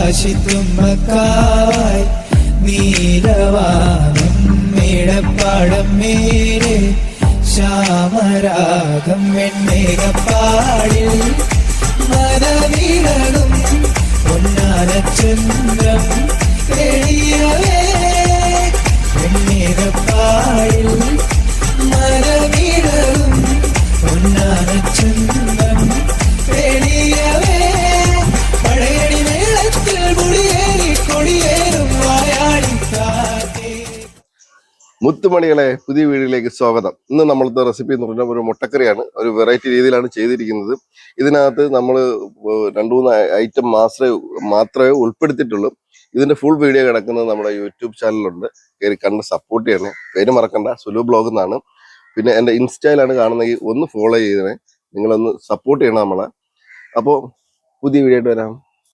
കാശിത്തുമ്മക്കാവായി നീലവാനം മേടപ്പാടം മേലെ ശ്യാമരാഗം വെണ്ണേകപ്പാടിൽ മനവിടലും പൊന്നാനച്ചന്ദ്രം എളിയവേ വെണ്ണേകപ്പാടിൽ മനവിടലും പൊന്നാനച്ചന്ദ്രം എളിയവേ പടയണി മേളത്തിൽ മുടിയേറി കൊടിയേറും വായാടിക്കാറ്റേ. മുത്തുമണികളെ പുതിയ വീഡിയോയിലേക്ക് സ്വാഗതം. ഇന്ന് നമ്മളത്തെ റെസിപ്പി എന്ന് പറഞ്ഞാൽ ഒരു മുട്ടക്കറിയാണ്. ഒരു വെറൈറ്റി രീതിയിലാണ് ചെയ്തിരിക്കുന്നത്. ഇതിനകത്ത് നമ്മൾ 2-3 ഐറ്റം മാത്രമേ ഉൾപ്പെടുത്തിയിട്ടുള്ളൂ. ഇതിന്റെ ഫുൾ വീഡിയോ കിടക്കുന്നത് നമ്മുടെ യൂട്യൂബ് ചാനലുണ്ട്, കയറി കണ്ട് സപ്പോർട്ട് ചെയ്യണേ. പേര് മറക്കണ്ട, സുലു ബ്ലോഗ് എന്നാണ്. പിന്നെ എൻ്റെ ഇൻസ്റ്റയിലാണ് കാണുന്നെങ്കിൽ ഒന്ന് ഫോളോ ചെയ്തേ, നിങ്ങളൊന്ന് സപ്പോർട്ട് ചെയ്യണം നമ്മളെ. അപ്പോൾ പുതിയ വീഡിയോ ആയിട്ട് വരാം.